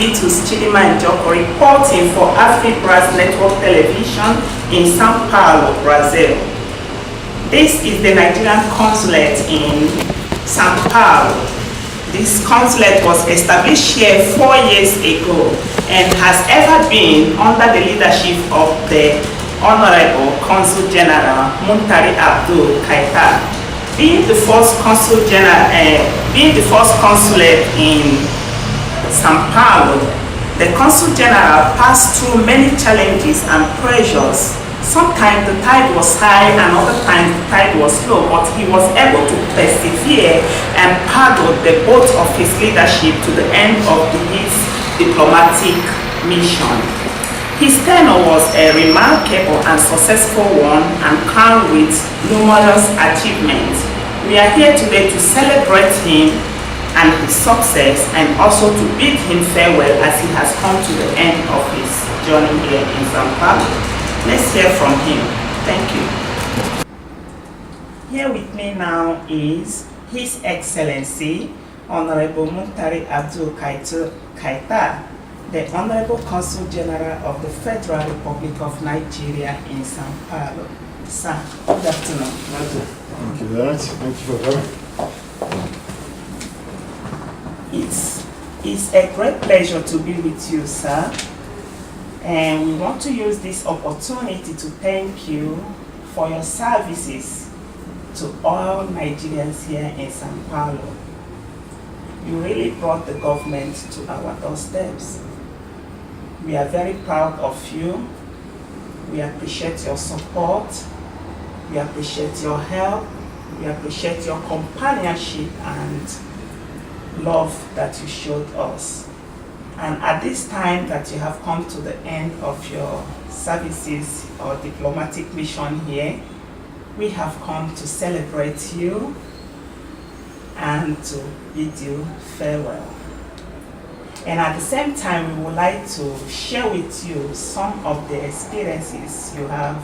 Vitus Chidima Njoko reporting for Afribraz Network Television in São Paulo, Brazil. This is the Nigerian Consulate in São Paulo. This consulate was established here 4 years ago and has ever been under the leadership of the Honorable Consul General Muntari Abdul Kaita. Being the first Consul General, being the first consulate in São Paulo, the Consul General passed through many challenges and pressures. Sometimes the tide was high and other times the tide was low, but he was able to persevere and paddle the boat of his leadership to the end of his diplomatic mission. His tenure was a remarkable and successful one and crowned with numerous achievements. We are here today to celebrate him and his success and also to bid him farewell as he has come to the end of his journey here in São Paulo. Let's hear from him. Thank you. Here with me now is His Excellency Honorable Muntari Abdul Kaita, the Honorable Consul General of the Federal Republic of Nigeria in São Paulo. Sir, good afternoon. Thank you very much. Thank you for coming. It's a great pleasure to be with you, sir. And we want to use this opportunity to thank you for your services to all Nigerians here in São Paulo. You really brought the government to our doorsteps. We are very proud of you. We appreciate your support. We appreciate your help. We appreciate your companionship and love that you showed us. And at this time that you have come to the end of your services or diplomatic mission here, we have come to celebrate you and to bid you farewell. And at the same time, we would like to share with you some of the experiences you have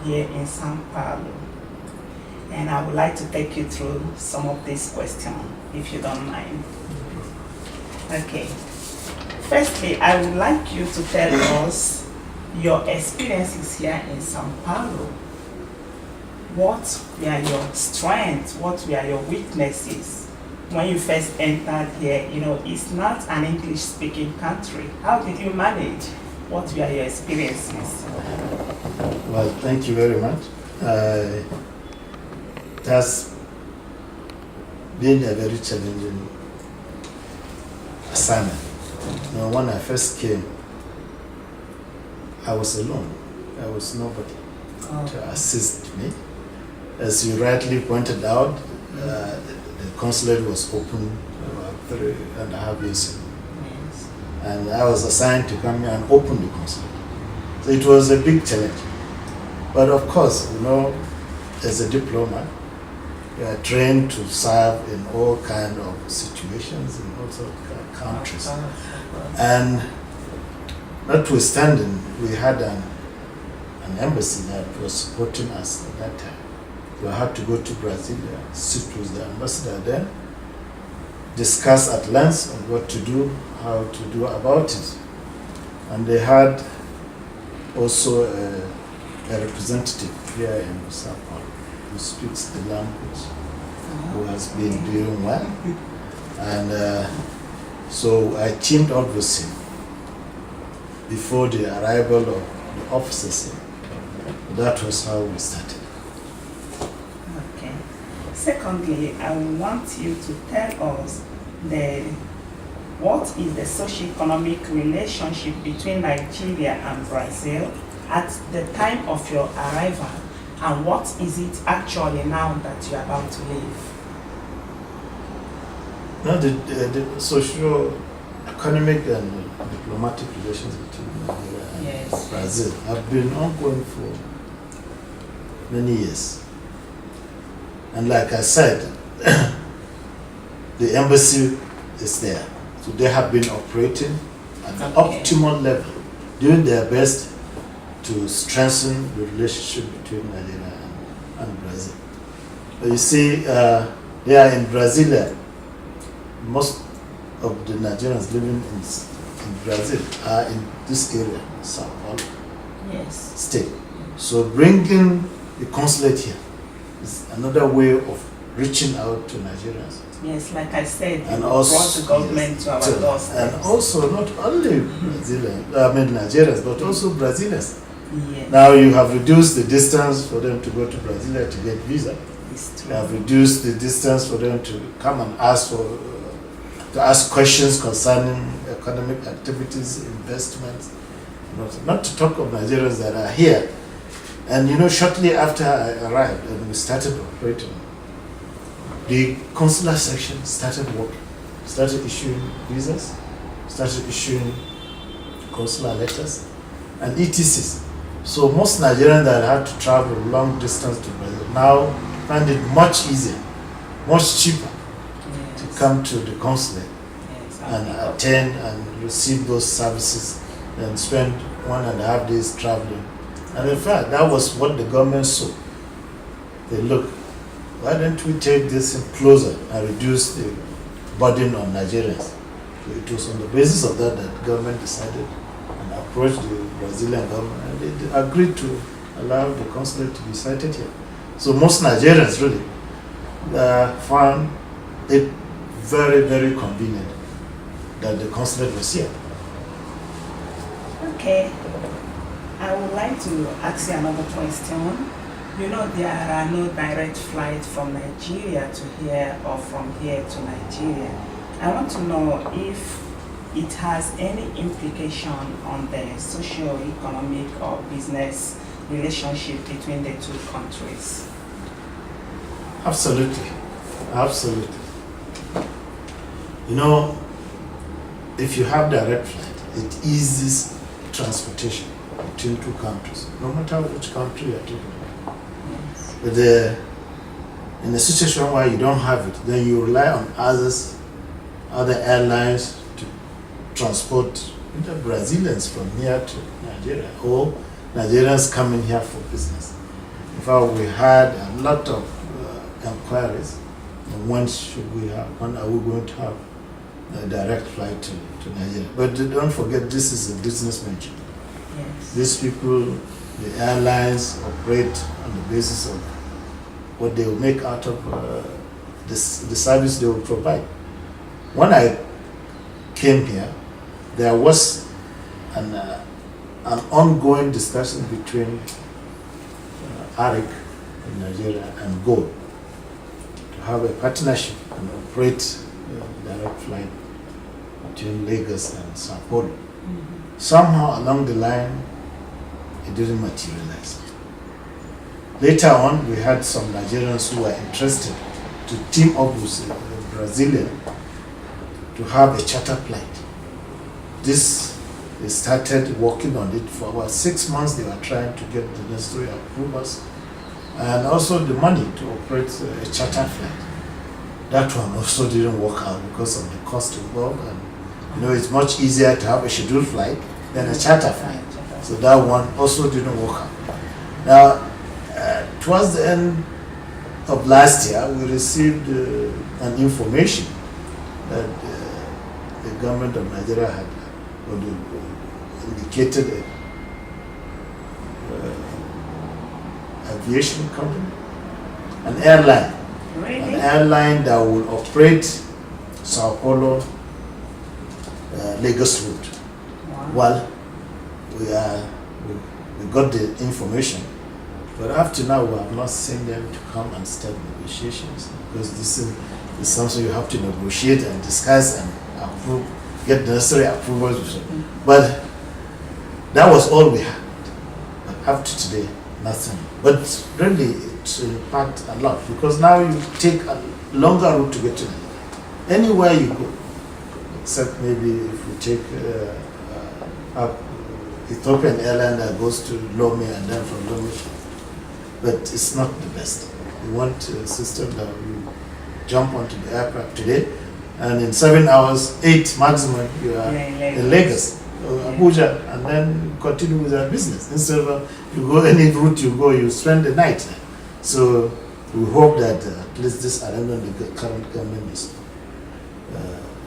here in São Paulo. And I would like to take you through some of these questions, if you don't mind. Okay. Firstly, I would like you to tell us your experiences here in São Paulo. What were your strengths? What were your weaknesses? When you first entered here, it's not an English-speaking country. How did you manage? What were your experiences? Well, thank you very much. It has been a very challenging assignment. When I first came, I was alone. There was nobody to assist me. As you rightly pointed out, the consulate was open about 3.5 years ago. Yes. And I was assigned to come here and open the consulate. So it was a big challenge. But of course, as a diplomat, you are trained to serve in all kinds of situations in all sorts of countries. And notwithstanding, we had an embassy that was supporting us at that time. We had to go to Brazil, sit with the ambassador there, discuss at length on what to do, how to do about it. And they had also a representative here in Sao Paulo who speaks the language, who has been doing well. And so I teamed up with him before the arrival of the officers here. That was how we started. Okay. Secondly, I want you to tell us what is the socio-economic relationship between Nigeria and Brazil at the time of your arrival, and what is it actually now that you are about to leave? Now, the socio-economic and diplomatic relations between Nigeria and Brazil have been ongoing for many years. And like I said, the embassy is there. So they have been operating at the optimal level, doing their best to strengthen the relationship between Nigeria and Brazil. But you see, they are in Brazil. Most of the Nigerians living in Brazil are in this area, Sao Paulo Yes. state. So bringing the consulate here is another way of reaching out to Nigerians. Yes, like I said, And you also, brought the government yes, to our to- doorstep. And also not only Nigerians, but also Brazilians. Yes, Now you have reduced the distance for them to go to Brazil to get visa. it's You true. have reduced the distance for them to come and to ask questions concerning economic activities, investments. Not to talk of Nigerians that are here. And shortly after I arrived and we started operating, the consular section started working, started issuing visas, started issuing consular letters and ETCs. So most Nigerians that had to travel long distance to Brazil now find it much easier, much cheaper to Yes. come to the consulate Yes, and I think attend and receive those services and spend 1.5 days traveling. And in fact, that was what the government saw. They look, why don't we take this closer and reduce the burden on Nigerians? So it was on the basis of that that the government decided and approached the Brazilian government and they agreed to allow the consulate to be sited here. So most Nigerians really found it very, very convenient that the consulate was here. Okay, I would like to ask you another question. There are no direct flights from Nigeria to here or from here to Nigeria. I want to know if it has any implication on the socio-economic or business relationship between the two countries. Absolutely. Absolutely. If you have direct flight, it eases transportation between two countries, no matter which country you're taking. Yes. But in a situation where you don't have it, then you rely on other airlines to transport either Brazilians from here to Nigeria or Nigerians coming here for business. In fact, we had a lot of inquiries on when are we going to have a direct flight to Nigeria. But don't forget, this is a business venture. Yes. These people, the airlines, operate on the basis of what they will make out of the service they will provide. When I came here, there was an ongoing discussion between ARIC in Nigeria and GO to have a partnership and operate direct flight between Lagos and Sao Paulo. Mhm. Somehow along the line, it didn't materialize. Later on, we had some Nigerians who were interested to team up with a Brazilian to have a charter flight. They started working on it for about 6 months. They were trying to get the necessary approvals and also the money to operate a charter flight. That one also didn't work out because of the cost involved, and it's much easier to have a scheduled flight than a charter flight. So that one also didn't work out. Now, towards the end of last year, we received an information that the government of Nigeria had indicated an aviation company, an airline. Really? An airline that will operate Sao Paulo, Lagos route. Wow. Well, we got the information, but up to now we have not seen them to come and start negotiations, because this is something you have to negotiate and discuss and approve, get the necessary approvals. But that was all we had. But up to today, nothing. But really, it impacts a lot, because now you take a longer route to get to Nigeria. Anywhere you go, except maybe if we take up Ethiopian airline that goes to Lome and then from Lome, but it's not the best. We want a system that you jump onto the aircraft today, and in 7 hours, 8 maximum, you are in Lagos, Abuja, and then continue with your business. Instead of you go any route you go, you spend the night there. So we hope that at least this arrangement the current government is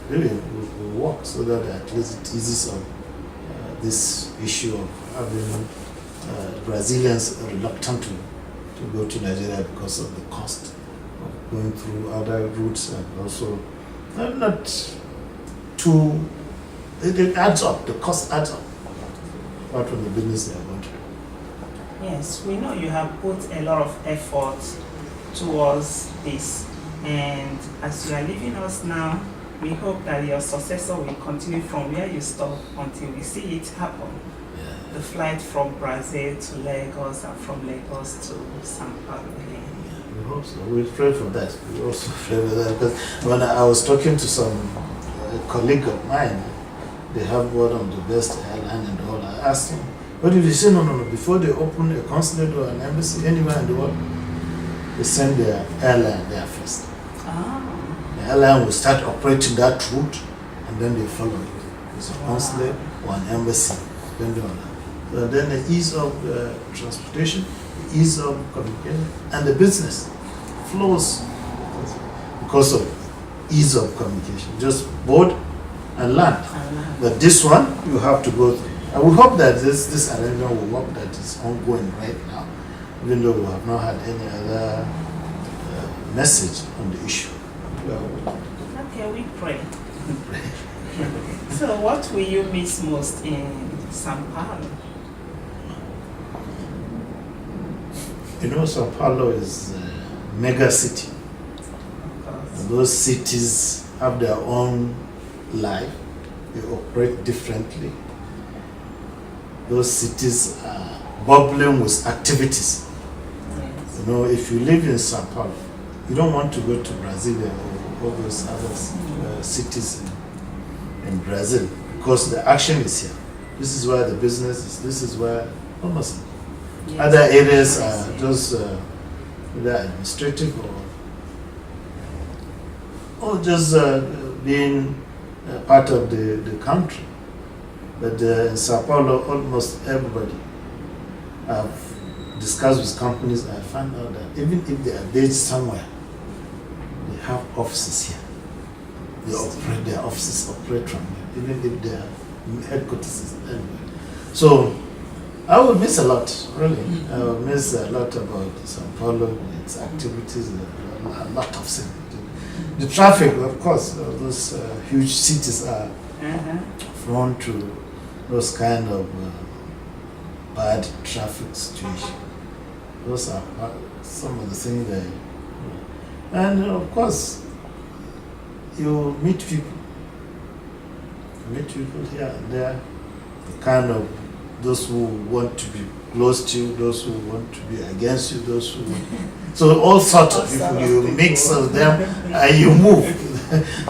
really we work, so that at least it eases up this issue of having Brazilians reluctant to go to Nigeria because of the cost of going through other routes, and also not too. It adds up. The cost adds up. Apart from the business they are going to do. Yes, we know you have put a lot of effort towards this, and as you are leaving us now, we hope that your successor will continue from where you stop until we see it happen. Yeah. The flight from Brazil to Lagos and from Lagos to São Paulo. We hope so. We pray for that. We also pray for that, because when I was talking to some colleague of mine, they have one of the best airline and all. I asked him, what did he say? No. Before they open a consulate or an embassy anywhere in the world, they send their airline there first. The airline will start operating that route, and then they follow it. It's a consulate or an embassy, depending on that. So then the ease of transportation, the ease of communication, and the business flows because of ease of communication. Just board and land. But this one, you have to go through. I would hope that this arrangement will work, that is ongoing right now, even though we have not had any other message on the issue. Okay, we pray. So what will you miss most in São Paulo? You know, Sao Paulo is a mega city. And those cities have their own life. They operate differently. Those cities are bubbling with activities. Yes. You know, if you live in Sao Paulo, you don't want to go to Brasilia or all those other cities in Brazil, because the action is here. This is where the business is. This is where almost other areas are just either administrative or just being part of the country. But in Sao Paulo, almost everybody have discussed with companies. I found out that even if they are based somewhere, they have offices here. They operate, their offices operate from here, even if their headquarters is anywhere. So I would miss a lot, really. I would miss a lot about Sao Paulo, its activities, a lot of things. The traffic, of course, those huge cities are prone to those kind of bad traffic situations. Those are some of the things that, and of course, you meet people. You meet people here and there, the kind of those who want to be close to you, those who want to be against you, those who want, so all sorts of people, you mix of them and you move.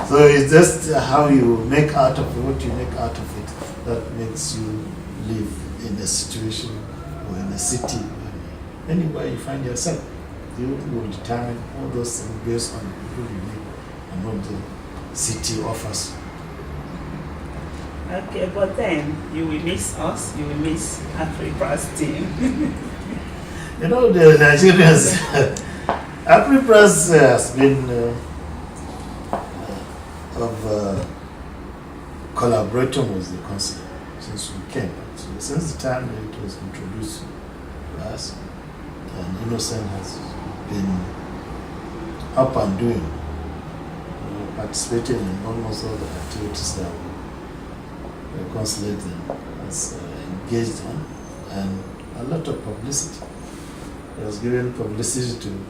So it's just how you make out of it, what you make out of it, that makes you live in a situation or in a city, anywhere you find yourself. You will determine all those things based on the people you meet and what the city offers. Okay, but then you will miss us, you will miss Afribraz team. You know, the Nigerians, Afribraz has been collaborating with the Consulate since we came. So since the time it was introduced to us, and Innocent has been up and doing, participating in almost all the activities that the Consulate has engaged on, and a lot of publicity. It has given publicity to the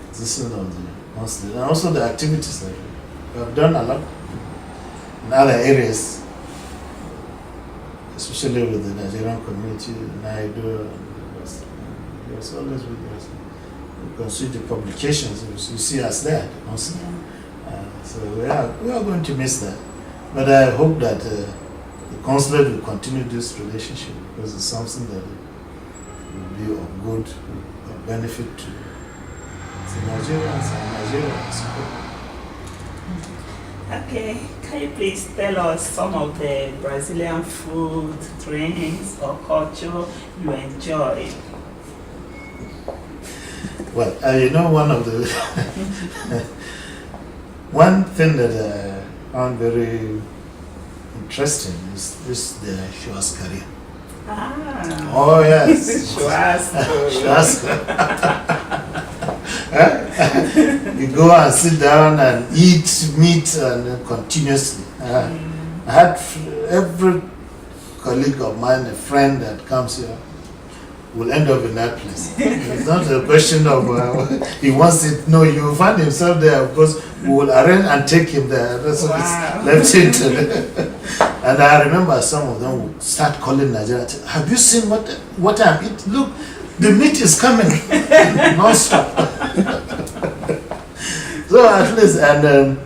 existence of the Consulate, and also the activities that we have done a lot in other areas, especially with the Nigerian community, Naido, and he was always with us. You can see the publications, you see us there, the Consulate. So we are going to miss that. But I hope that the Consulate will continue this relationship, because it's something that will be of good benefit to the Nigerians and Nigerians. Okay, can you please tell us some of the Brazilian food, drinks, or culture you enjoy? Well, you know, one of the one thing that I found very interesting is this the Shuas career. Ah. Oh yes. Shuas. You go and sit down and eat meat and continuously. I had every colleague of mine, a friend that comes here, will end up in that place. It's not a question of he wants it. No, you will find himself there because we will arrange and take him there. That's what it's left it. And I remember some of them would start calling Nigeria. Have you seen what I'm eating? Look, the meat is coming non-stop. So at least, and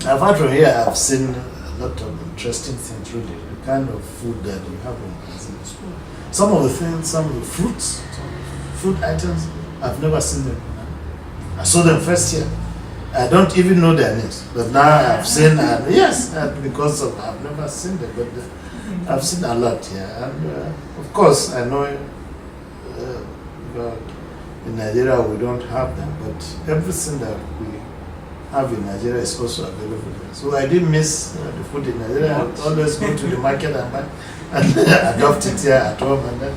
apart from here, I've seen a lot of interesting things. Really, the kind of food that you have in Brazil. Some of the things, some of the fruits, some food items, I've never seen them. I saw them first here. I don't even know their names, but now I've seen, yes, because of, I've never seen them, but I've seen a lot here. And of course, I know in Nigeria we don't have them, but everything that we have in Nigeria is also available here. So I didn't miss the food in Nigeria. I would always go to the market and buy and adopt it here at home, and then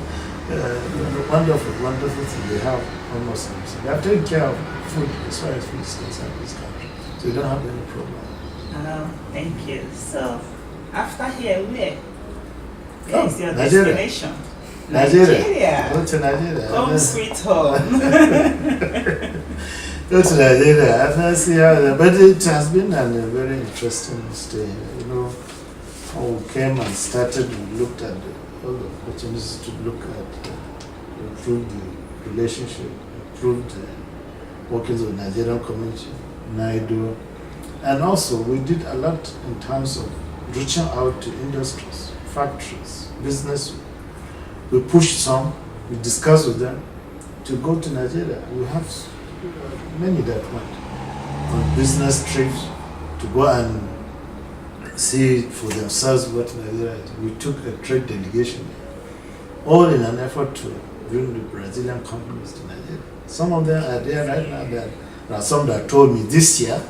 wonderful thing they have almost everything. They have taken care of food as far as food is concerned in this country, so you don't have any problem. Thank you. So after here, where is your Nigeria. destination? Nigeria. Go to Nigeria. Home sweet home. Go to Nigeria and I see how, but it has been a very interesting stay. You know, how we came and started, we looked at all the opportunities to look at improve the relationship, improve the workings of the Nigerian community, NIDO, and also we did a lot in terms of reaching out to industries, factories, business. We pushed some, we discussed with them to go to Nigeria. We have many that went on business trips to go and see for themselves what Nigeria is. We took a trade delegation, all in an effort to bring the Brazilian companies to Nigeria. Some of them are there right now. There are some that told me this year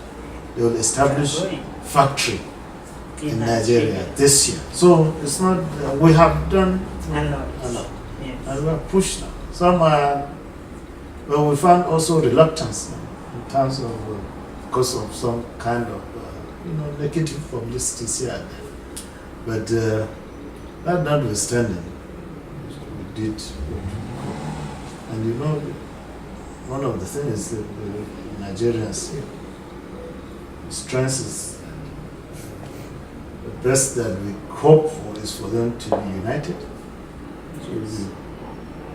they will establish factory in Nigeria this year. So it's not, we have done a lot. Yes. And we have pushed them. Some are, well, we found also reluctance in terms of, because of some kind of, negative publicity here and there. But that notwithstanding, we did what we could. And you know, one of the things that the Nigerians here, the strength is the best that we hope for is for them to be united,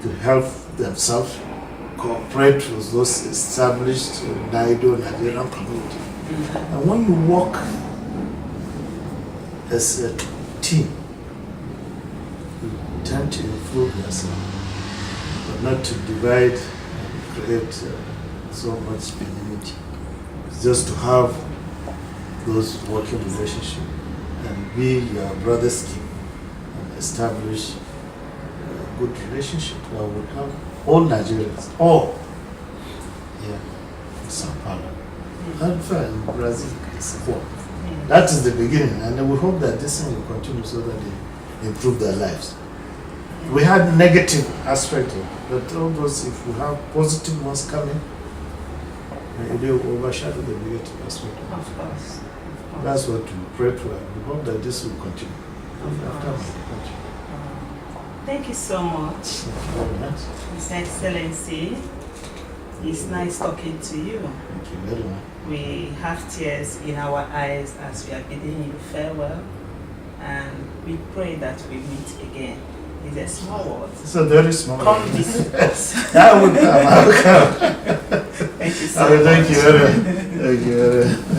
to help themselves, cooperate with those established NIDO, Nigerian community. And when you work as a team, you tend to improve yourself, but not to divide and create so much enmity. It's just to have those working relationships and be your brother's keeper and establish a good relationship that would help all Nigerians, all here in Sao Paulo, and in Brazil, support. That is the beginning, and we hope that this thing will continue so that they improve their lives. We had negative aspects, but all those, if we have positive ones coming, they will overshadow the negative aspect. Of course. That's what we pray for. We hope that this will continue. Thank you so much. Thank you very much. His Excellency, it's nice talking to you. Thank you very much. We have tears in our eyes as we are bidding you farewell, and we pray that we meet again. It's a small world. It's a very small Come world. visit us. I will come. Thank you so much. Thank you very much. Thank you very much.